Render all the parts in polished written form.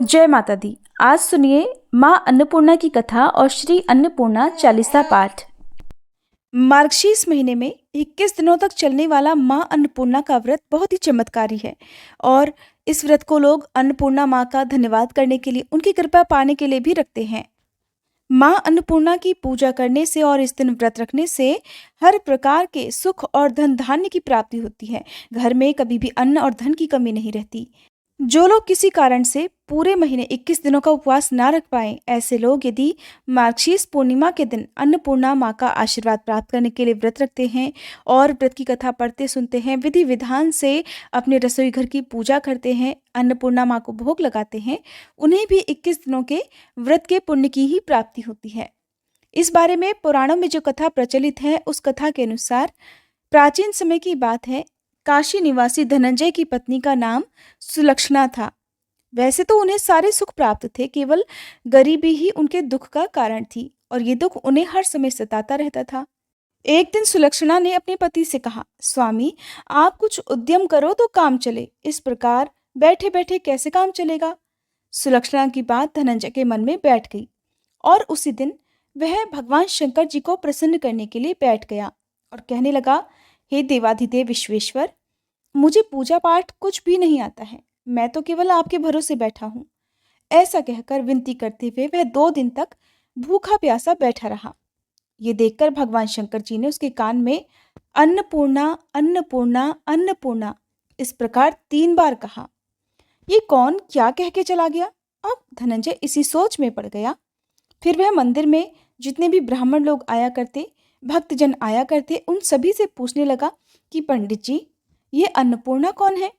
जय माता दी। आज सुनिए माँ अन्नपूर्णा की कथा और श्री अन्नपूर्णा चालीसा पाठ। मार्गशीर्ष महीने में 21 दिनों तक चलने वाला माँ अन्नपूर्णा का व्रत बहुत ही चमत्कारी है और इस व्रत को लोग अन्नपूर्णा माँ का धन्यवाद करने के लिए, उनकी कृपा पाने के लिए भी रखते हैं। माँ अन्नपूर्णा की पूजा करने से और इस दिन व्रत रखने से हर प्रकार के सुख और धन धान्य की प्राप्ति होती है। घर में कभी भी अन्न और धन की कमी नहीं रहती। जो लोग किसी कारण से पूरे महीने 21 दिनों का उपवास ना रख पाए, ऐसे लोग यदि मार्गशीर्ष पूर्णिमा के दिन अन्नपूर्णा माँ का आशीर्वाद प्राप्त करने के लिए व्रत रखते हैं और व्रत की कथा पढ़ते सुनते हैं, विधि विधान से अपने रसोई घर की पूजा करते हैं, अन्नपूर्णा माँ को भोग लगाते हैं, उन्हें भी 21 दिनों के व्रत के पुण्य की ही प्राप्ति होती है। इस बारे में पुराणों में जो कथा प्रचलित है, उस कथा के अनुसार प्राचीन समय की बात है। काशी निवासी धनंजय की पत्नी का नाम सुलक्षणा था। वैसे तो उन्हें सारे सुख प्राप्त थे, केवल गरीबी ही उनके दुख का कारण थी और ये दुख उन्हें हर समय सताता रहता था। एक दिन सुलक्षणा ने अपने पति से कहा, स्वामी, आप कुछ उद्यम करो तो काम चले, इस प्रकार बैठे बैठे कैसे काम चलेगा। सुलक्षणा की बात धनंजय के मन में बैठ गई और उसी दिन वह भगवान शंकर जी को प्रसन्न करने के लिए बैठ गया और कहने लगा, हे देवाधिदेव विश्वेश्वर, मुझे पूजा पाठ कुछ भी नहीं आता है, मैं तो केवल आपके भरोसे बैठा हूँ। ऐसा कहकर विनती करते हुए वह 2 दिन तक भूखा प्यासा बैठा रहा। ये देखकर भगवान शंकर जी ने उसके कान में अन्नपूर्णा अन्नपूर्णा अन्नपूर्णा इस प्रकार 3 बार कहा। ये कौन क्या कह के चला गया। अब धनंजय इसी सोच में पड़ गया। फिर वह मंदिर में जितने भी ब्राह्मण लोग आया करते, भक्तजन आया करते, उन सभी से पूछने लगा कि पंडित जी, ये अन्नपूर्णा कौन है।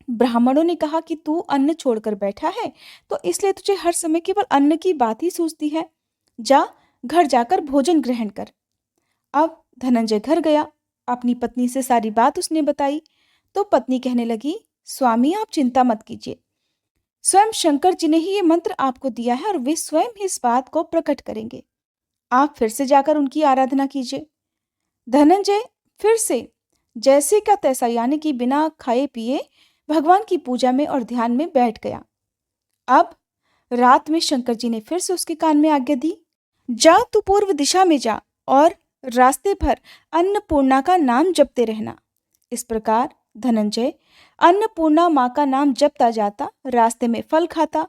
ब्राह्मणों ने कहा कि तू अन्न छोड़कर बैठा है तो इसलिए तुझे हर समय केवल अन्न की बात ही सूझती है। जा, घर जाकर भोजन ग्रहण कर। अब धनंजय घर गया, अपनी पत्नी से सारी बात उसने बताई तो पत्नी कहने लगी, स्वामी, आप चिंता मत कीजिए, स्वयं शंकर जी ने ही ये मंत्र आपको दिया है और वे स्वयं ही इस बात को प्रकट करेंगे। आप फिर से जाकर उनकी आराधना कीजिए। धनंजय फिर से जैसे का तैसा, यानी कि बिना खाए पिए भगवान की पूजा में और ध्यान में बैठ गया। अब रात में शंकर जी ने फिर से उसके कान में आज्ञा दी, जा तू पूर्व दिशा में जा और रास्ते भर अन्नपूर्णा का नाम जपते रहना। इस प्रकार धनंजय अन्नपूर्णा माँ का नाम जपता जाता, रास्ते में फल खाता,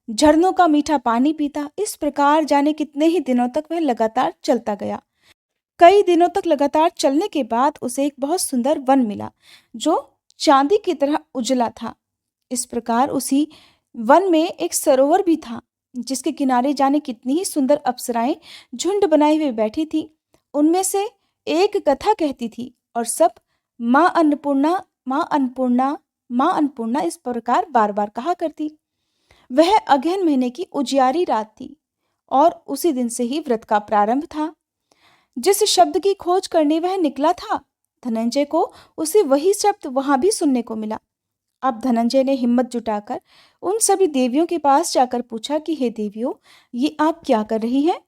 झरनों का मीठा पानी पीता। इस प्रकार जाने कितने ही दिनों तक वह लगातार चलता गया। कई दिनों तक लगातार चलने के बाद उसे एक बहुत सुंदर वन मिला जो चांदी की तरह उजला था। इस प्रकार उसी वन में एक सरोवर भी था जिसके किनारे जाने कितनी ही सुंदर अप्सराएं झुंड बनाए हुए बैठी थी। उनमें से एक कथा कहती थी और सब माँ अन्नपूर्णा, माँ अन्नपूर्णा, माँ अन्नपूर्णा इस प्रकार बार बार कहा करती। वह अगहन महीने की उजियारी रात थी और उसी दिन से ही व्रत का प्रारंभ था। जिस शब्द की खोज करने वह निकला था, धनंजय को उसे वही शब्द वहां भी सुनने को मिला। अब धनंजय ने हिम्मत जुटाकर उन सभी देवियों के पास जाकर पूछा कि हे देवियों, ये आप क्या कर रही हैं।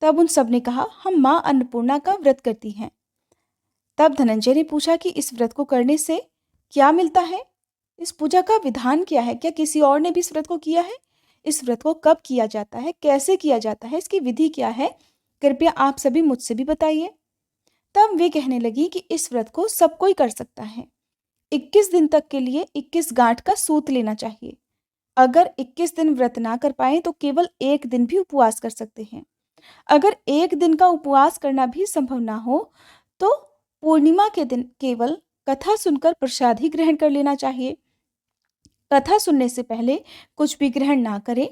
तब उन सब ने कहा, हम माँ अन्नपूर्णा का व्रत करती हैं। तब धनंजय ने पूछा कि इस व्रत को करने से क्या मिलता है, इस पूजा का विधान क्या है, क्या किसी और ने भी इस व्रत को किया है, इस व्रत को कब किया जाता है, कैसे किया जाता है, इसकी विधि क्या है, कृपया आप सभी मुझसे भी बताइए। तब वे कहने लगी कि इस व्रत को सब कोई कर सकता है। 21 दिन तक के लिए 21 गांठ का सूत लेना चाहिए। अगर 21 दिन व्रत ना कर पाए तो केवल एक दिन भी उपवास कर सकते हैं। अगर एक दिन का उपवास करना भी संभव ना हो तो पूर्णिमा के दिन केवल कथा सुनकर प्रसाद ही ग्रहण कर लेना चाहिए। कथा सुनने से पहले कुछ भी ग्रहण ना करें,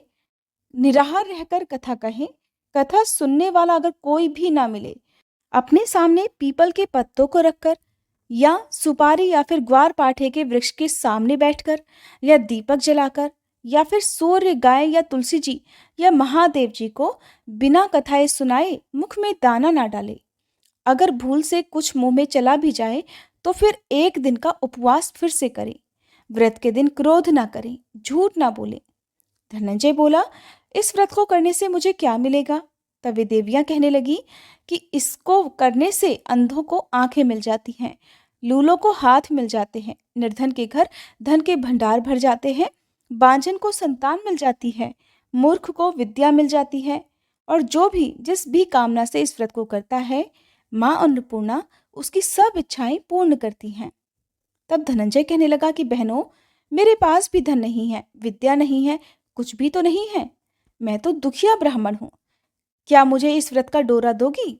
निराहार रहकर कथा कहें। कथा सुनने वाला अगर कोई भी ना मिले, अपने सामने पीपल के पत्तों को रखकर या सुपारी या फिर ग्वार पाठे के वृक्ष के सामने बैठकर या दीपक जलाकर या फिर सूर्य, गाय या तुलसी जी या महादेव जी को बिना कथाएं सुनाए मुख में दाना ना डाले। अगर भूल से कुछ मुंह में चला भी जाए तो फिर एक दिन का उपवास फिर से करें। व्रत के दिन क्रोध ना करें, झूठ ना बोले। धनंजय बोला, इस व्रत को करने से मुझे क्या मिलेगा। तब वे देवियां कहने लगी कि इसको करने से अंधों को आंखें मिल जाती हैं, लूलों को हाथ मिल जाते हैं, निर्धन के घर धन के भंडार भर जाते हैं बांझन को संतान मिल जाती है, मूर्ख को विद्या मिल जाती है, और जो भी जिस भी कामना से इस व्रत को करता है, माँ अन्नपूर्णा उसकी सब इच्छाएं पूर्ण करती हैं। तब धनंजय कहने लगा कि बहनों, मेरे पास भी धन नहीं है, विद्या नहीं है, कुछ भी तो नहीं है। मैं तो दुखिया ब्राह्मण हूँ। क्या मुझे इस व्रत का डोरा दोगी?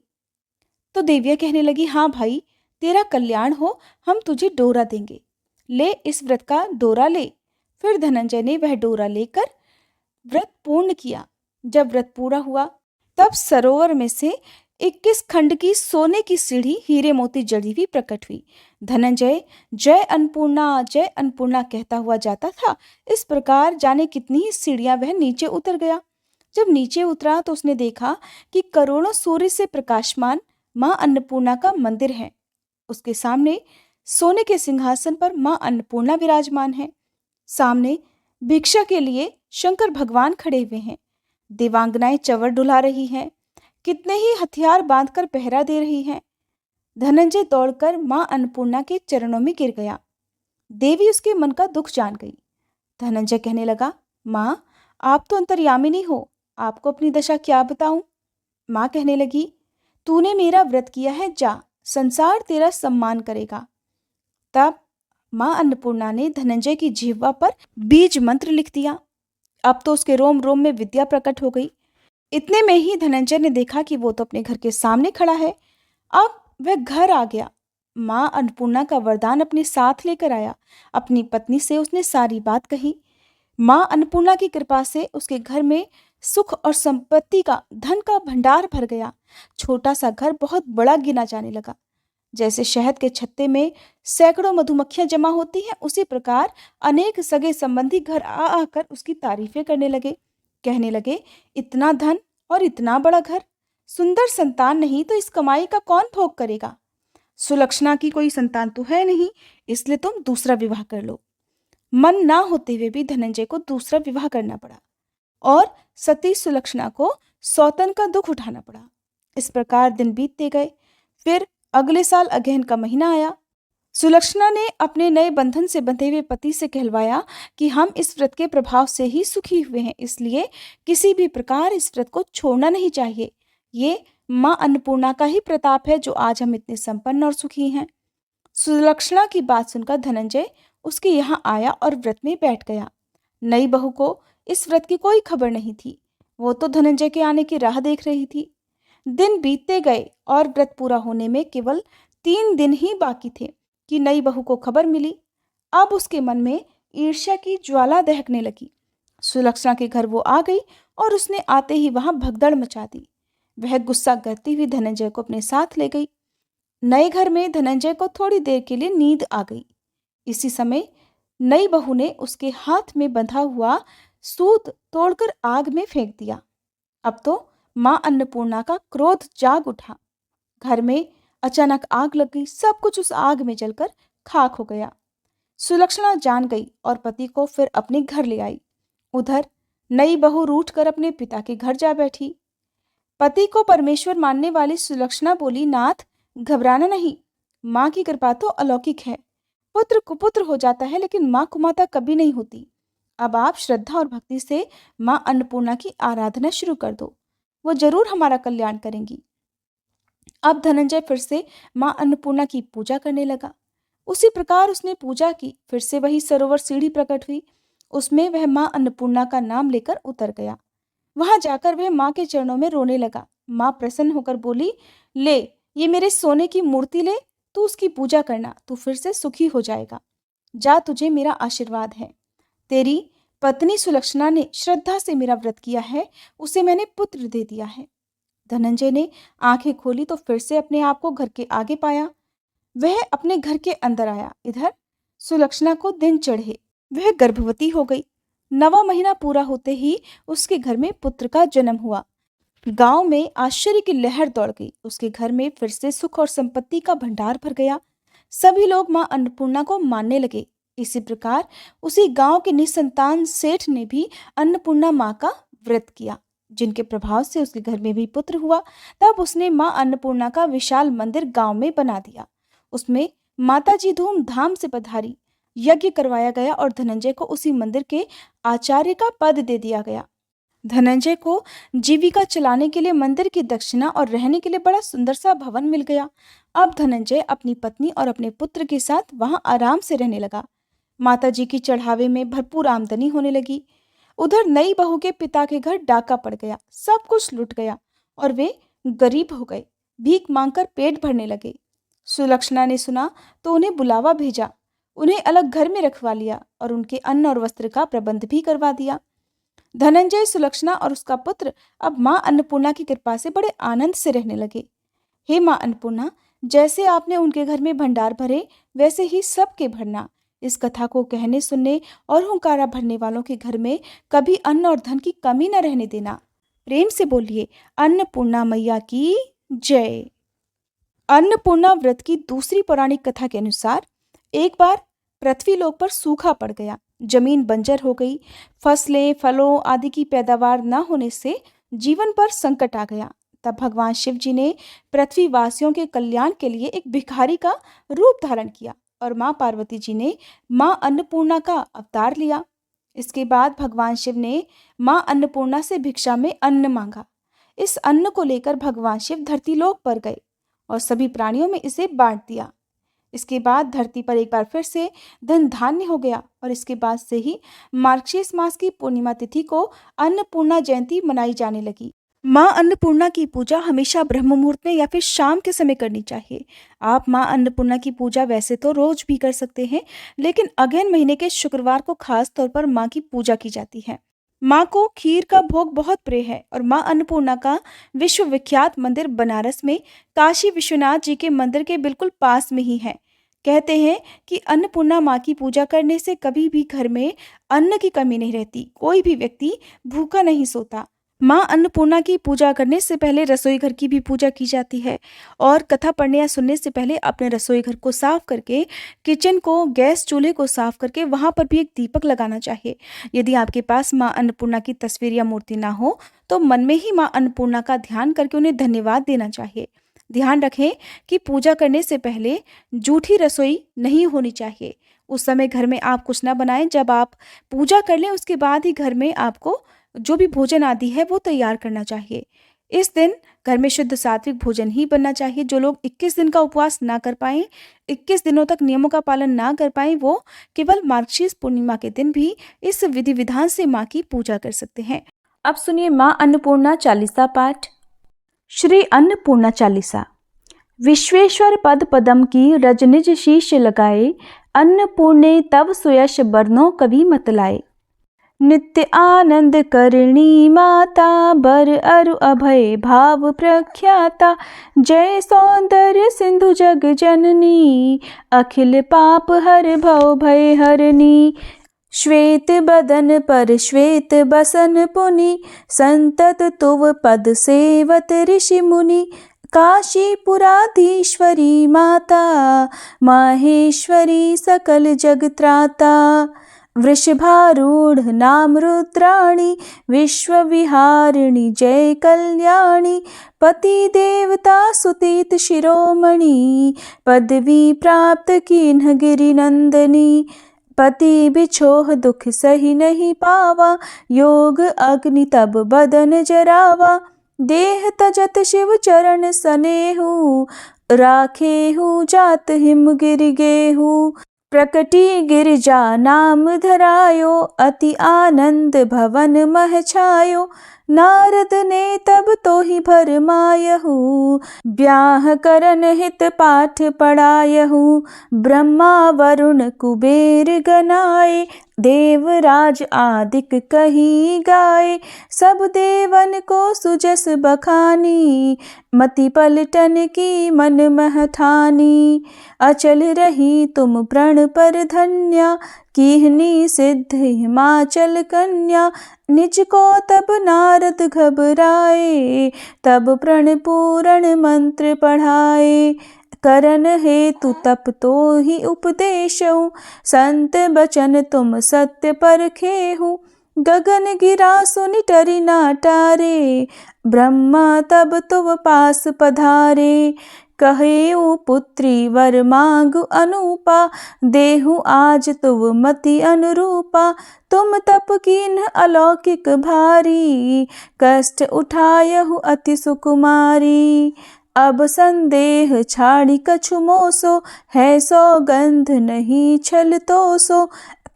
तो देवियाँ कहने लगी, हाँ भाई, तेरा कल्याण हो, हम तुझे डोरा देंगे। ले इस व्रत का डोरा ले। फिर धनंजय ने वह डोरा लेकर व्रत पूर्ण किया। जब व्रत पूरा हुआ, तब सरोवर में से 21 खंड की सोने की सीढ़ी हीरे मोती जड़ी हुई प्रकट हुई। धनंजय जय अन्नपूर्णा कहता हुआ जाता था। इस प्रकार जाने कितनी ही सीढ़ियां वह नीचे उतर गया। जब नीचे उतरा तो उसने देखा कि करोड़ों सूर्य से प्रकाशमान मां अन्नपूर्णा का मंदिर है। उसके सामने सोने के सिंहासन पर मां अन्नपूर्णा विराजमान है। सामने भिक्षा के लिए शंकर भगवान खड़े हुए हैं। देवांगनाएं चंवर डुला रही हैं। कितने ही हथियार बांधकर पहरा दे रही हैं। धनंजय दौड़कर मां अन्नपूर्णा के चरणों में गिर गया। देवी उसके मन का दुख जान गई। धनंजय कहने लगा, मां, आप तो अंतर्यामिनी हो, आपको अपनी दशा क्या बताऊं? मां कहने लगी, तूने मेरा व्रत किया है, जा, संसार तेरा सम्मान करेगा। तब मां अन्नपूर्णा ने धनंजय की जिह्वा पर बीज मंत्र लिख दिया। अब तो उसके रोम रोम में विद्या प्रकट हो गई। इतने में ही धनंजय ने देखा कि वो तो अपने घर के सामने खड़ा है। अब वह घर आ गया। मां अन्नपूर्णा का वरदान अपने साथ लेकर आया। अपनी पत्नी से उसने सारी बात कही। मां अन्नपूर्णा की कृपा से उसके घर में सुख और संपत्ति का, धन का भंडार भर गया। छोटा सा घर बहुत बड़ा गिना जाने लगा। जैसे शहद के छत्ते में सैकड़ों मधुमक्खियां जमा होती हैं, उसी प्रकार अनेक सगे संबंधी घर आ आकर उसकी तारीफें करने लगे। कहने लगे, इतना धन और इतना बड़ा घर, सुंदर संतान नहीं तो इस कमाई का कौन भोग करेगा? सुलक्षणा की कोई संतान तो है नहीं, इसलिए तुम दूसरा विवाह कर लो। मन ना होते हुए भी धनंजय को दूसरा विवाह करना पड़ा और सती सुलक्षणा को सौतन का दुख उठाना पड़ा। इस प्रकार दिन बीतते गए। फिर अगले साल अगहन का महीना आया। सुलक्षणा ने अपने नए बंधन से बंधे हुए पति से कहलवाया कि हम इस व्रत के प्रभाव से ही सुखी हुए हैं, इसलिए किसी भी प्रकार इस व्रत को छोड़ना नहीं चाहिए। ये मां अन्नपूर्णा का ही प्रताप है जो आज हम इतने संपन्न और सुखी हैं। सुलक्षणा की बात सुनकर धनंजय उसके यहाँ आया और व्रत में बैठ गया। नई बहू को इस व्रत की कोई खबर नहीं थी। वो तो धनंजय के आने की राह देख रही थी। दिन बीतते गए और व्रत पूरा होने में केवल 3 दिन ही बाकी थे कि नई बहू को खबर मिली। अब उसके मन में ईर्ष्या की ज्वाला दहकने लगी। सुलक्षणा के घर वो आ गई और उसने आते ही वहां भगदड़ मचा दी। वह गुस्सा करती हुई धनंजय को अपने साथ ले गई। नए घर में धनंजय को थोड़ी देर के लिए नींद आ गई। इसी समय नई बहू ने उसके हाथ में बंधा हुआ सूत तोड़कर आग में फेंक दिया। अब तो मां अन्नपूर्णा का क्रोध जाग उठा। घर में अचानक आग लग गई। सब कुछ उस आग में जलकर खाक हो गया। सुलक्षणा जान गई और पति को फिर अपने घर ले आई। उधर नई बहू रूठ कर अपने पिता के घर जा बैठी। पति को परमेश्वर मानने वाली सुलक्षणा बोली, नाथ, घबराना नहीं, माँ की कृपा तो अलौकिक है। पुत्र कुपुत्र हो जाता है लेकिन माँ कुमाता कभी नहीं होती। अब आप श्रद्धा और भक्ति से माँ अन्नपूर्णा की आराधना शुरू कर दो, वो जरूर हमारा कल्याण करेंगी। अब धनंजय फिर से माँ अन्नपूर्णा की पूजा करने लगा। उसी प्रकार उसने पूजा की। फिर से वही सरोवर सीढ़ी प्रकट हुई। उसमें वह माँ अन्नपूर्णा का नाम लेकर उतर गया। वहां जाकर वह माँ के चरणों में रोने लगा। माँ प्रसन्न होकर बोली, ले, ये मेरे सोने की मूर्ति ले, तू उसकी पूजा करना, तू फिर से सुखी हो जाएगा। जा, तुझे मेरा आशीर्वाद है। तेरी पत्नी सुलक्षणा ने श्रद्धा से मेरा व्रत किया है, उसे मैंने पुत्र दे दिया है। धनंजय ने आंखें खोली तो फिर से अपने आप को घर के आगे पाया। वह अपने घर के अंदर आया। इधर सुलक्षणा को दिन चढ़े। वह गर्भवती हो गई। 9वां महीना पूरा होते ही उसके घर में पुत्र का जन्म हुआ। गांव में आश्चर्य की लहर दौड़ गई। उसके घर में फिर से सुख और संपत्ति का भंडार भर गया। सभी लोग मां अन्नपूर्णा को मानने लगे। इसी प्रकार उसी गांव के निसंतान सेठ ने भी अन्नपूर्णा मां का व्रत किया, जिनके प्रभाव से उसके घर में भी पुत्र हुआ। तब उसने मां अन्नपूर्णा का विशाल मंदिर गांव में बना दिया। उसमें माताजी धूमधाम से पधारी। यज्ञ करवाया गया और धनंजय को उसी मंदिर के आचार्य का पद दे दिया गया। धनंजय को जीविका चलाने के लिए मंदिर की दक्षिणा और रहने के लिए बड़ा सुंदर सा भवन मिल गया। अब धनंजय अपनी पत्नी और अपने पुत्र के साथ वहां आराम से रहने लगा। माताजी की चढ़ावे में भरपूर आमदनी होने लगी। उधर नई बहू के पिता के घर डाका पड़ गया, सब कुछ लुट गया और वे गरीब हो गए, भीख मांगकर पेट भरने लगे। सुलक्षणा ने सुना तो उन्हें बुलावा भेजा, उन्हें अलग घर में रखवा लिया और उनके अन्न और वस्त्र का प्रबंध भी करवा दिया। धनंजय, सुलक्षणा और उसका पुत्र अब मां अन्नपूर्णा की कृपा से बड़े आनंद से रहने लगे। हे मां अन्नपूर्णा, जैसे आपने उनके घर में भंडार भरे वैसे ही सबके भरना। इस कथा को कहने सुनने और हुंकारा भरने वालों के घर में कभी अन्न और धन की कमी न रहने देना। प्रेम से बोलिए अन्नपूर्णा मैया की जय। अन्नपूर्णा व्रत की दूसरी पौराणिक कथा के अनुसार एक बार पृथ्वीलोक पर सूखा पड़ गया, जमीन बंजर हो गई, फसलें, फलों आदि की पैदावार न होने से जीवन पर संकट आ गया। तब भगवान शिव जी ने पृथ्वीवासियों के कल्याण के लिए एक भिखारी का रूप धारण किया और मां पार्वती जी ने मां अन्नपूर्णा का अवतार लिया। इसके बाद भगवान शिव ने मां अन्नपूर्णा से भिक्षा में अन्न मांगा। इस अन्न को लेकर भगवान शिव धरती लोक पर गए और सभी प्राणियों में इसे बांट दिया। इसके बाद धरती पर एक बार फिर से धन धान्य हो गया और इसके बाद से ही मार्गशीर्ष मास की पूर्णिमा तिथि को अन्नपूर्णा जयंती मनाई जाने लगी। मां अन्नपूर्णा की पूजा हमेशा ब्रह्म मुहूर्त में या फिर शाम के समय करनी चाहिए। आप मां अन्नपूर्णा की पूजा वैसे तो रोज भी कर सकते हैं, लेकिन अगहन महीने के शुक्रवार को खास तौर पर मां की पूजा की जाती है। मां को खीर का भोग बहुत प्रिय है और मां अन्नपूर्णा का विश्वविख्यात मंदिर बनारस में काशी विश्वनाथ जी के मंदिर के बिल्कुल पास में ही है। कहते हैं कि अन्नपूर्णा मां की पूजा करने से कभी भी घर में अन्न की कमी नहीं रहती, कोई भी व्यक्ति भूखा नहीं सोता। मां अन्नपूर्णा की पूजा करने से पहले रसोई घर की भी पूजा की जाती है और कथा पढ़ने या सुनने से पहले अपने रसोई घर को साफ करके, किचन को, गैस चूल्हे को साफ करके वहां पर भी एक दीपक लगाना चाहिए। यदि आपके पास मां अन्नपूर्णा की तस्वीर या मूर्ति ना हो तो मन में ही मां अन्नपूर्णा का ध्यान करके उन्हें धन्यवाद देना चाहिए। ध्यान रखें कि पूजा करने से पहले जूठी रसोई नहीं होनी चाहिए। उस समय घर में आप कुछ ना बनाएं। जब आप पूजा कर लें उसके बाद ही घर में आपको जो भी भोजन आदि है वो तैयार करना चाहिए। इस दिन घर में शुद्ध सात्विक भोजन ही बनना चाहिए। जो लोग 21 दिन का उपवास ना कर पाएं, 21 दिनों तक नियमों का पालन ना कर पाएं, वो केवल मार्गशीर्ष पूर्णिमा के दिन भी इस विधि विधान से मां की पूजा कर सकते हैं। अब सुनिए मां अन्नपूर्णा चालीसा पाठ। श्री अन्नपूर्णा चालीसा। विश्वेश्वर पद पदम की रज निज शीश लगाए, अन्नपूर्णे तव सुयश बरनो कवि मत लाए। नित्य आनंद करणी माता, बर अरु अभय भाव प्रख्याता। जय सौंदर्य सिंधु जग जननी, अखिल पाप हर भव भय हरनी। श्वेत बदन पर श्वेत बसन पुनि, संतत तुव पद सेवत ऋषि मुनि। काशीपुराधीश्वरी माता, माहेश्वरी सकल जग त्राता। वृषभारूढ़ नाम रुद्राणी, विश्वविहारिणी जय कल्याणी। पति देवता सुतीत शिरोमणि, पदवी प्राप्त कीन्ह गिरि नंदनी। पति बिछोह दुख सही नहीं पावा, योग अग्नि तब बदन जरावा। देह तजत शिव चरण सनेहु, राखेहु जात हिम गिरि गेहु। प्रकटी गिरिजा नाम धरायो, अति आनंद भवन मह छायो। नारद ने तब तो ही भरमायहु, ब्याह करन हित पाठ पढ़ायहु। ब्रह्मा वरुण कुबेर गनाए, देवराज आदिक कही गाए। सब देवन को सुजस बखानी, मति पलटन की मन मह ठानी। अचल रही तुम प्रण पर धन्या, कीहनी सिद्ध हिमाचल कन्या। निज को तब नारद घबराए, तब प्रण पूरण मंत्र पढ़ाए। करन हेतु तप तो ही उपदेशहु, संत बचन तुम सत्य परखेहु। गगन गिरा सुनि टरि ना टारे, ब्रह्मा तब तुम पास पधारे। कहेऊ पुत्री वर मांगु अनूपा, देहु आज तुव मति अनुरूपा। तुम तप कीन्ह अलौकिक भारी, कष्ट उठायहु अति सुकुमारी। अब संदेह छाड़ी कछु मोसो, है सौगंध नहीं छल तोसो।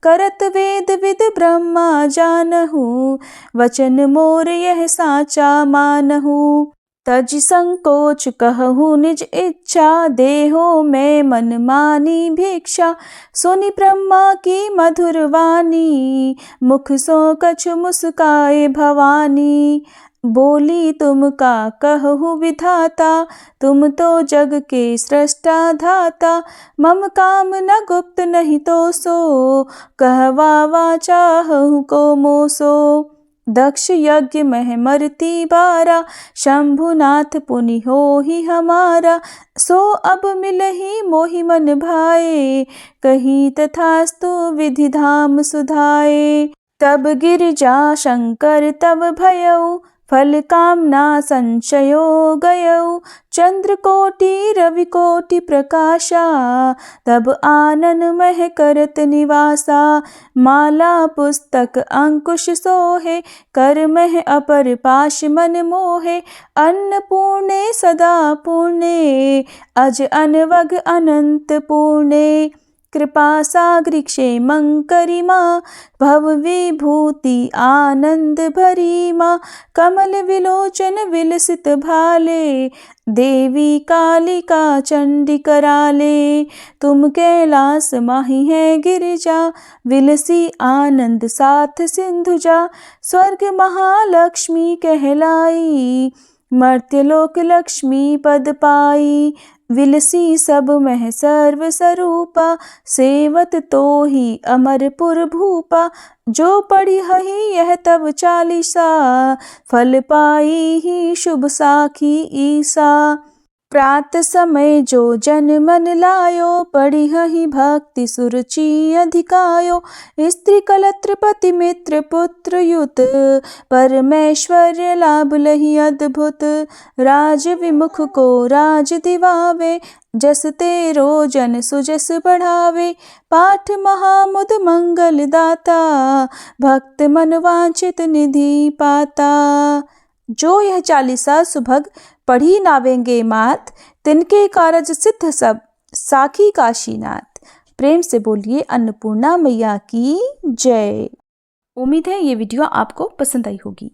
करत वेद विद ब्रह्मा जानहु, वचन मोर यह साचा मानहु। तज संकोच कहूँ निज इच्छा, देहो में मन मानी भिक्षा। सुनि ब्रह्मा की मधुर वाणी, मुख सो कछु मुस्काए भवानी। बोली तुम का कहूँ विधाता, तुम तो जग के सृष्टा धाता। मम काम न गुप्त नहीं तो सो, कहवा चाहूँ को मोसो। दक्ष यज्ञ मह मरती बारा, शंभुनाथ पुनि हो ही हमारा। सो अब मिलहि मोहि मन भाए, कही तथास्तु विधि धाम सुधाए। तब गिरिजा शंकर तब भयउ, फल कामना संशयो गयउ। चंद्र कोटि रवि कोटि प्रकाशा, तब आनन मह करत निवासा। माला पुस्तक अंकुश सोहे, कर मह अपर पाश मन मोहे। अन्नपूर्णे सदा पूर्णे, अज अनवग अनंत पूर्णे। कृपा सागरी क्षेमंकरी माँ, भव विभूति आनंद भरी माँ। कमल विलोचन विलसित भाले, देवी कालिका चंडी कराले। तुम कैलास माही है गिरिजा, विलसी आनंद साथ सिंधुजा। स्वर्ग महालक्ष्मी कहलाई, मर्त्यलोक लक्ष्मी पद पाई। विलसी सब मह सर्व स्वरूपा, सेवत तो ही अमरपुर भूपा। जो पढ़ी हहि यह तब चालीसा, फल पाई ही शुभ साखी ईसा। प्रात समय जो जन मन लायो, पढ़ी हहि भक्ति सुरुचि अधिकायो। स्त्री कलत्र पति मित्र पुत्र युत, परमेश्वर्य लाभ लहि अद्भुत। राज विमुख को राज दिवावे, जस तेरो जन सुजस बढ़ावे। पाठ महामुद मंगल दाता, भक्त मन वांछित निधि पाता। जो यह चालीसा सुभग पढ़ी नावेंगे मात, तिनके कारज सिद्ध सब, साखी काशीनाथ। प्रेम से बोलिए अन्नपूर्णा मैया की जय। उम्मीद है ये वीडियो आपको पसंद आई होगी।